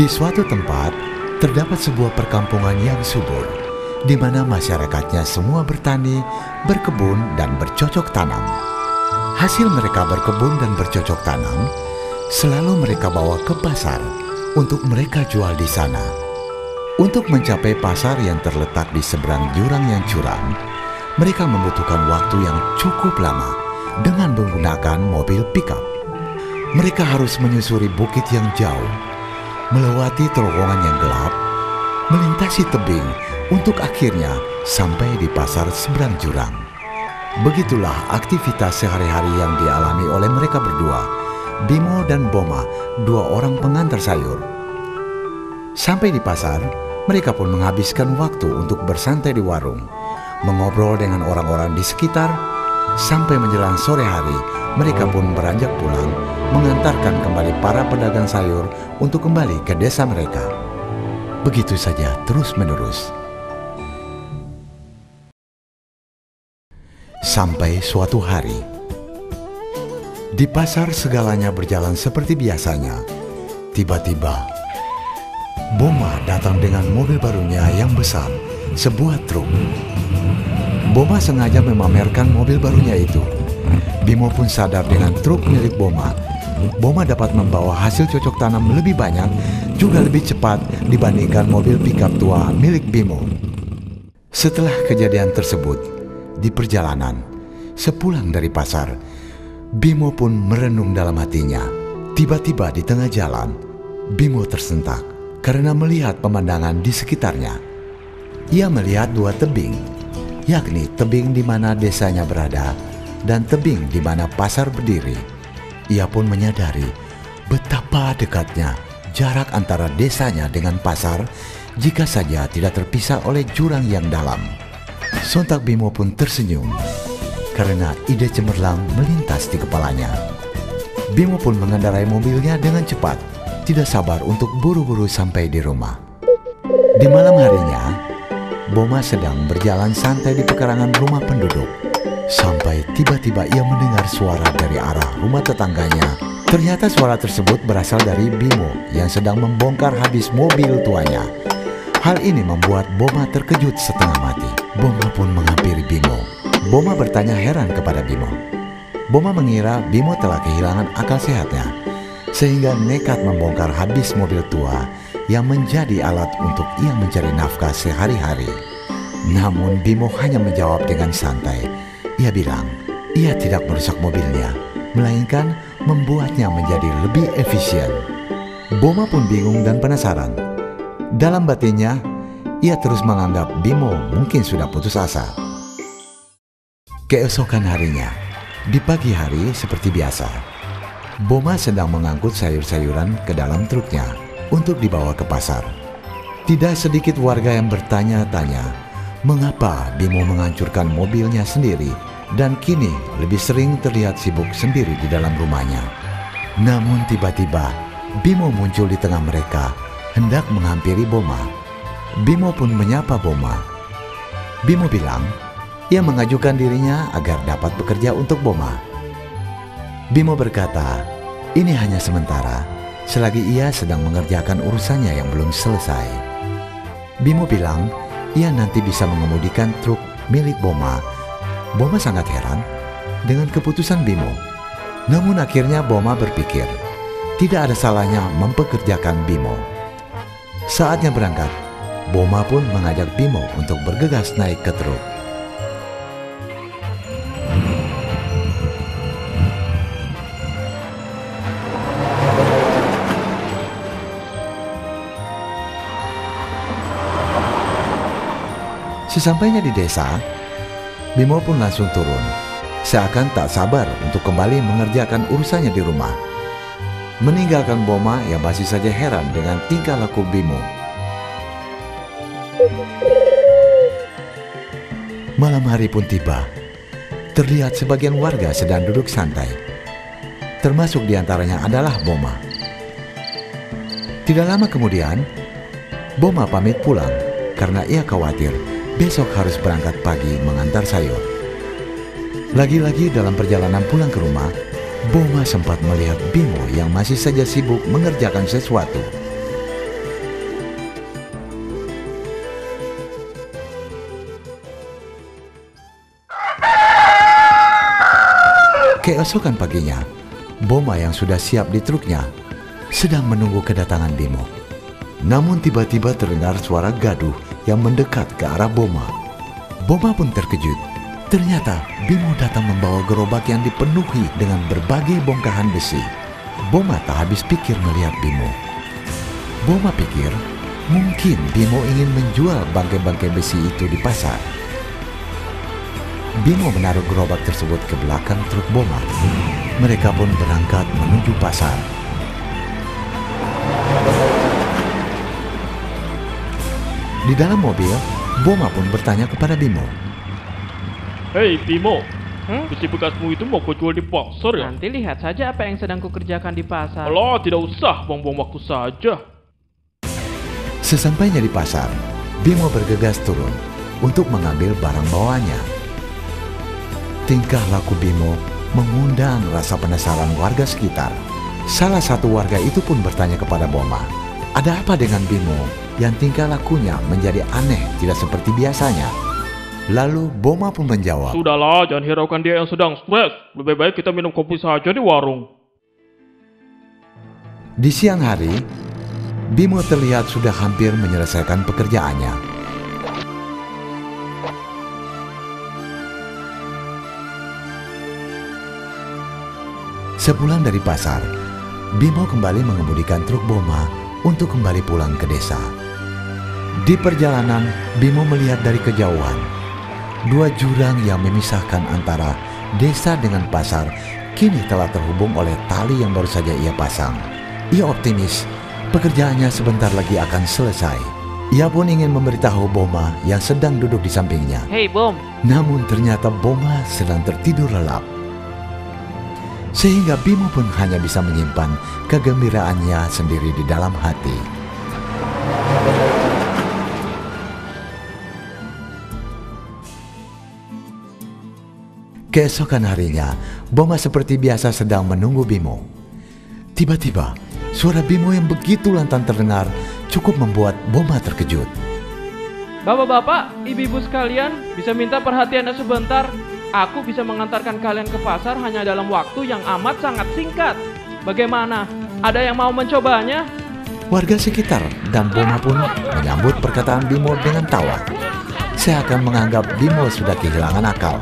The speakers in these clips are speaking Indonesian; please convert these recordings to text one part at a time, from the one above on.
Di suatu tempat, terdapat sebuah perkampungan yang subur, di mana masyarakatnya semua bertani, berkebun, dan bercocok tanam. Hasil mereka berkebun dan bercocok tanam, selalu mereka bawa ke pasar untuk mereka jual di sana. Untuk mencapai pasar yang terletak di seberang jurang yang curam, mereka membutuhkan waktu yang cukup lama dengan menggunakan mobil pickup. Mereka harus menyusuri bukit yang jauh, melewati terowongan yang gelap, melintasi tebing untuk akhirnya sampai di pasar seberang jurang. Begitulah aktivitas sehari-hari yang dialami oleh mereka berdua, Bimo dan Boma, dua orang pengantar sayur. Sampai di pasar, mereka pun menghabiskan waktu untuk bersantai di warung, mengobrol dengan orang-orang di sekitar. Sampai menjelang sore hari, mereka pun beranjak pulang, mengantarkan kembali para pedagang sayur untuk kembali ke desa mereka. Begitu saja terus-menerus. Sampai suatu hari, di pasar segalanya berjalan seperti biasanya. Tiba-tiba, Boma datang dengan mobil barunya yang besar, sebuah truk. Boma sengaja memamerkan mobil barunya itu. Bimo pun sadar dengan truk milik Boma, Boma dapat membawa hasil cocok tanam lebih banyak, juga lebih cepat dibandingkan mobil pickup tua milik Bimo. Setelah kejadian tersebut, di perjalanan, sepulang dari pasar, Bimo pun merenung dalam hatinya. Tiba-tiba di tengah jalan, Bimo tersentak karena melihat pemandangan di sekitarnya. Ia melihat dua tebing, yakni tebing di mana desanya berada dan tebing di mana pasar berdiri. Ia pun menyadari betapa dekatnya jarak antara desanya dengan pasar jika saja tidak terpisah oleh jurang yang dalam. Sontak Bimo pun tersenyum karena ide cemerlang melintas di kepalanya. Bimo pun mengendarai mobilnya dengan cepat, tidak sabar untuk buru-buru sampai di rumah. Di malam harinya, Boma sedang berjalan santai di pekarangan rumah penduduk. Sampai tiba-tiba ia mendengar suara dari arah rumah tetangganya. Ternyata suara tersebut berasal dari Bimo yang sedang membongkar habis mobil tuanya. Hal ini membuat Boma terkejut setengah mati. Boma pun menghampiri Bimo. Boma bertanya heran kepada Bimo. Boma mengira Bimo telah kehilangan akal sehatnya, sehingga nekat membongkar habis mobil tua yang menjadi alat untuk ia mencari nafkah sehari-hari. Namun Bimo hanya menjawab dengan santai. Ia bilang, ia tidak merusak mobilnya, melainkan membuatnya menjadi lebih efisien. Boma pun bingung dan penasaran. Dalam batinnya, ia terus menganggap Bimo mungkin sudah putus asa. Keesokan harinya, di pagi hari seperti biasa, Boma sedang mengangkut sayur-sayuran ke dalam truknya untuk dibawa ke pasar. Tidak sedikit warga yang bertanya-tanya mengapa Bimo menghancurkan mobilnya sendiri dan kini lebih sering terlihat sibuk sendiri di dalam rumahnya. Namun tiba-tiba Bimo muncul di tengah mereka, hendak menghampiri Boma. Bimo pun menyapa Boma. Bimo bilang ia mengajukan dirinya agar dapat bekerja untuk Boma. Bimo berkata, ini hanya sementara, selagi ia sedang mengerjakan urusannya yang belum selesai. Bimo bilang, ia nanti bisa mengemudikan truk milik Boma. Boma sangat heran dengan keputusan Bimo. Namun akhirnya Boma berpikir, tidak ada salahnya mempekerjakan Bimo. Saatnya berangkat, Boma pun mengajak Bimo untuk bergegas naik ke truk. Sesampainya di desa, Bimo pun langsung turun, seakan tak sabar untuk kembali mengerjakan urusannya di rumah, meninggalkan Boma yang masih saja heran dengan tingkah laku Bimo. Malam hari pun tiba. Terlihat sebagian warga sedang duduk santai, termasuk diantaranya adalah Boma. Tidak lama kemudian, Boma pamit pulang karena ia khawatir besok harus berangkat pagi mengantar sayur. Lagi-lagi dalam perjalanan pulang ke rumah, Boma sempat melihat Bimo yang masih saja sibuk mengerjakan sesuatu. Keesokan paginya, Boma yang sudah siap di truknya sedang menunggu kedatangan Bimo. Namun tiba-tiba terdengar suara gaduh yang mendekat ke arah Boma. Boma pun terkejut. Ternyata Bimo datang membawa gerobak yang dipenuhi dengan berbagai bongkahan besi. Boma tak habis pikir melihat Bimo. Boma pikir mungkin Bimo ingin menjual bangkai-bangkai besi itu di pasar. Bimo menaruh gerobak tersebut ke belakang truk Boma. Mereka pun berangkat menuju pasar. Di dalam mobil, Boma pun bertanya kepada Bimo. Hei Bimo, besi bekasmu itu mau kau jual di pasar ya? Nanti lihat saja apa yang sedang kukerjakan di pasar. Alah, tidak usah, buang-buang waktu saja. Sesampainya di pasar, Bimo bergegas turun untuk mengambil barang bawaannya. Tingkah laku Bimo mengundang rasa penasaran warga sekitar. Salah satu warga itu pun bertanya kepada Boma, ada apa dengan Bimo yang tingkah lakunya menjadi aneh tidak seperti biasanya? Lalu Boma pun menjawab, Sudahlah, jangan hiraukan dia yang sedang stres. Lebih baik kita minum kopi saja di warung. di siang hari, Bimo terlihat sudah hampir menyelesaikan pekerjaannya. Sepulang dari pasar, Bimo kembali mengemudikan truk Boma untuk kembali pulang ke desa. Di perjalanan, Bimo melihat dari kejauhan dua jurang yang memisahkan antara desa dengan pasar kini telah terhubung oleh tali yang baru saja ia pasang. Ia optimis pekerjaannya sebentar lagi akan selesai. Ia pun ingin memberitahu Boma yang sedang duduk di sampingnya. Hei Bom, Namun ternyata Boma sedang tertidur lelap. Sehingga Bimo pun hanya bisa menyimpan kegembiraannya sendiri di dalam hati. Keesokan harinya, Boma seperti biasa sedang menunggu Bimo. Tiba-tiba, suara Bimo yang begitu lantang terdengar cukup membuat Boma terkejut. bapak-bapak, ibu-ibu sekalian, bisa minta perhatiannya sebentar. Aku bisa mengantarkan kalian ke pasar hanya dalam waktu yang amat sangat singkat. Bagaimana? Ada yang mau mencobanya? Warga sekitar dan Boma pun menyambut perkataan Bimo dengan tawa. Seakan menganggap Bimo sudah kehilangan akal.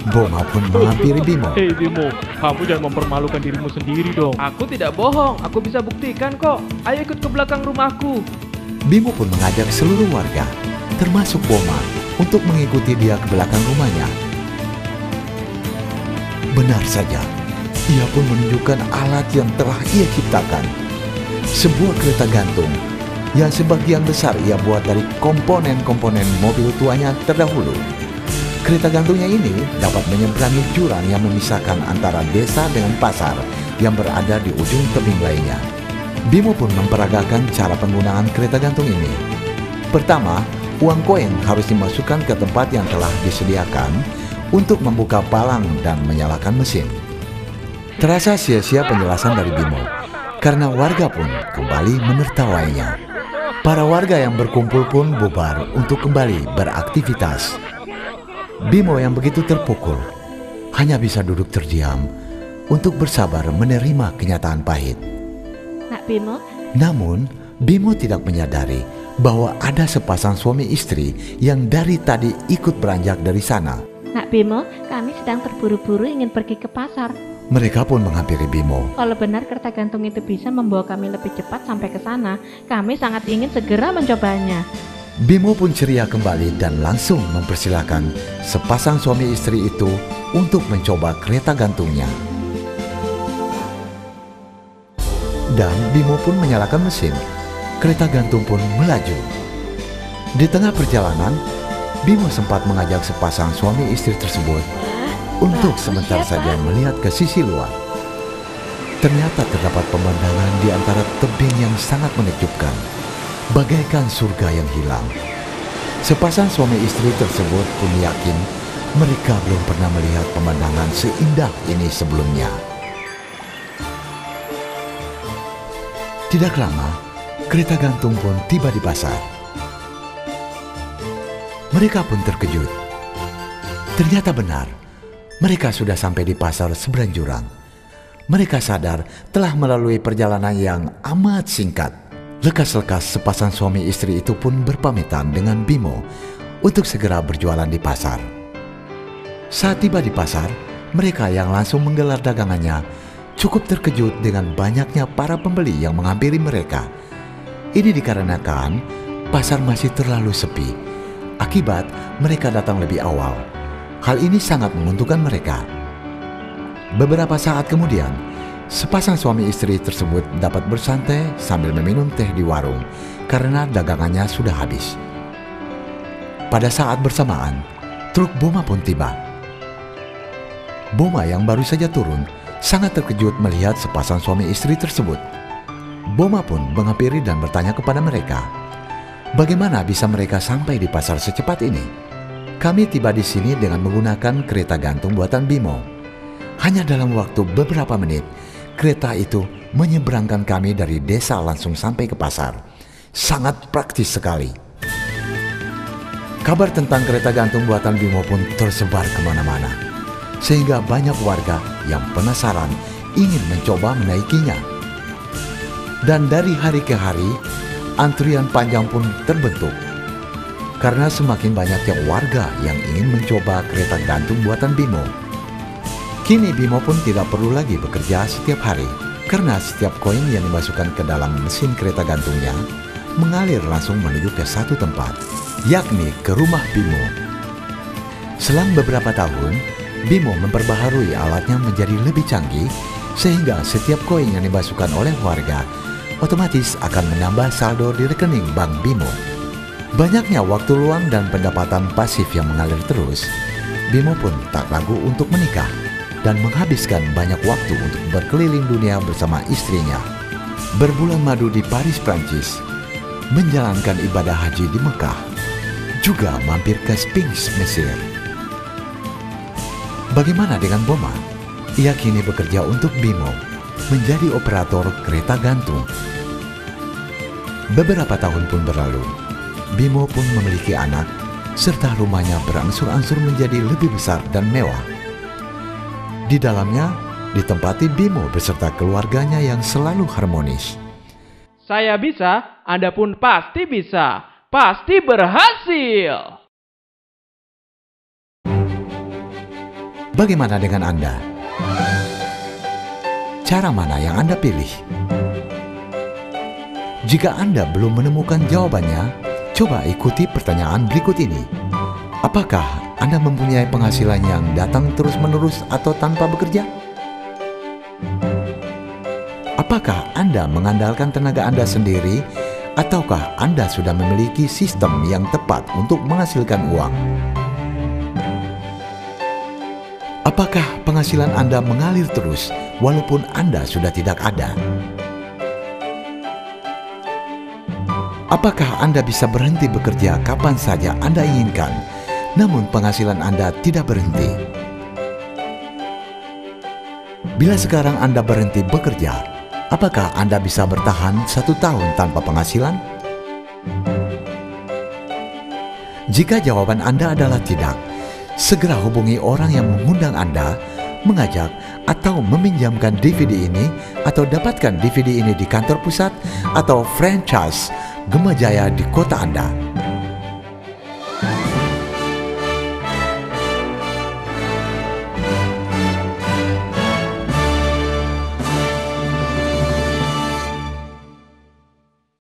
Boma pun menghampiri Bimo. Hei Bimo, kamu jangan mempermalukan dirimu sendiri dong. Aku tidak bohong, aku bisa buktikan kok. Ayo ikut ke belakang rumahku. Bimo pun mengajak seluruh warga, termasuk Boma, untuk mengikuti dia ke belakang rumahnya. Benar saja, ia pun menunjukkan alat yang telah ia ciptakan. Sebuah kereta gantung yang sebagian besar ia buat dari komponen-komponen mobil tuanya terdahulu. Kereta gantungnya ini dapat menyeberangi jurang yang memisahkan antara desa dengan pasar yang berada di ujung tebing lainnya. Bimo pun memperagakan cara penggunaan kereta gantung ini. Pertama, uang koin harus dimasukkan ke tempat yang telah disediakan untuk membuka palang dan menyalakan mesin. Terasa sia-sia penjelasan dari Bimo, karena warga pun kembali menertawainya. Para warga yang berkumpul pun bubar untuk kembali beraktivitas. Bimo yang begitu terpukul, hanya bisa duduk terdiam untuk bersabar menerima kenyataan pahit. Nak Bimo, Namun, Bimo tidak menyadari bahwa ada sepasang suami istri yang dari tadi ikut beranjak dari sana. Nak Bimo, kami sedang terburu-buru ingin pergi ke pasar. Mereka pun menghampiri Bimo. Kalau benar kereta gantung itu bisa membawa kami lebih cepat sampai ke sana, kami sangat ingin segera mencobanya. Bimo pun ceria kembali dan langsung mempersilahkan sepasang suami istri itu untuk mencoba kereta gantungnya. Dan Bimo pun menyalakan mesin. Kereta gantung pun melaju. Di tengah perjalanan, Bimo sempat mengajak sepasang suami istri tersebut untuk sebentar saja melihat ke sisi luar. Ternyata terdapat pemandangan di antara tebing yang sangat menakjubkan, bagaikan surga yang hilang. Sepasang suami istri tersebut pun yakin mereka belum pernah melihat pemandangan seindah ini sebelumnya. Tidak lama, kereta gantung pun tiba di pasar. Mereka pun terkejut. Ternyata benar, Mereka sudah sampai di pasar seberang jurang. Mereka sadar telah melalui perjalanan yang amat singkat. Lekas-lekas sepasang suami istri itu pun berpamitan dengan Bimo untuk segera berjualan di pasar. Saat tiba di pasar, mereka yang langsung menggelar dagangannya cukup terkejut dengan banyaknya para pembeli yang menghampiri mereka. Ini dikarenakan pasar masih terlalu sepi. Akibat mereka datang lebih awal. Hal ini sangat menguntungkan mereka. Beberapa saat kemudian, sepasang suami istri tersebut dapat bersantai sambil meminum teh di warung karena dagangannya sudah habis. Pada saat bersamaan, truk Boma pun tiba. Boma yang baru saja turun sangat terkejut melihat sepasang suami istri tersebut. Boma pun menghampiri dan bertanya kepada mereka, bagaimana bisa mereka sampai di pasar secepat ini? Kami tiba di sini dengan menggunakan kereta gantung buatan Bimo. Hanya dalam waktu beberapa menit, kereta itu menyeberangkan kami dari desa langsung sampai ke pasar. Sangat praktis sekali. Kabar tentang kereta gantung buatan Bimo pun tersebar kemana-mana, sehingga banyak warga yang penasaran ingin mencoba menaikinya. Dan dari hari ke hari, antrian panjang pun terbentuk. Karena semakin banyaknya warga yang ingin mencoba kereta gantung buatan Bimo. Kini Bimo pun tidak perlu lagi bekerja setiap hari, karena setiap koin yang dimasukkan ke dalam mesin kereta gantungnya mengalir langsung menuju ke satu tempat, yakni ke rumah Bimo. Selang beberapa tahun, Bimo memperbaharui alatnya menjadi lebih canggih, sehingga setiap koin yang dimasukkan oleh warga otomatis akan menambah saldo di rekening Bank Bimo. Banyaknya waktu luang dan pendapatan pasif yang mengalir terus, Bimo pun tak ragu untuk menikah dan menghabiskan banyak waktu untuk berkeliling dunia bersama istrinya, berbulan madu di Paris, Prancis, menjalankan ibadah haji di Mekah, juga mampir ke Sphinx, Mesir. Bagaimana dengan Boma? Ia kini bekerja untuk Bimo, menjadi operator kereta gantung. Beberapa tahun pun berlalu. Bimo pun memiliki anak, serta rumahnya berangsur-angsur menjadi lebih besar dan mewah. Di dalamnya ditempati Bimo beserta keluarganya yang selalu harmonis. Saya bisa, Anda pun pasti bisa. Pasti berhasil. Bagaimana dengan Anda? Cara mana yang Anda pilih? Jika Anda belum menemukan jawabannya, coba ikuti pertanyaan berikut ini. Apakah Anda mempunyai penghasilan yang datang terus-menerus atau tanpa bekerja? Apakah Anda mengandalkan tenaga Anda sendiri, ataukah Anda sudah memiliki sistem yang tepat untuk menghasilkan uang? Apakah penghasilan Anda mengalir terus walaupun Anda sudah tidak ada? Apakah Anda bisa berhenti bekerja kapan saja Anda inginkan, namun penghasilan Anda tidak berhenti? Bila sekarang Anda berhenti bekerja, apakah Anda bisa bertahan 1 tahun tanpa penghasilan? Jika jawaban Anda adalah tidak, segera hubungi orang yang mengundang Anda, mengajak, atau meminjamkan DVD ini, atau dapatkan DVD ini di kantor pusat atau franchise Gema Jaya di kota Anda.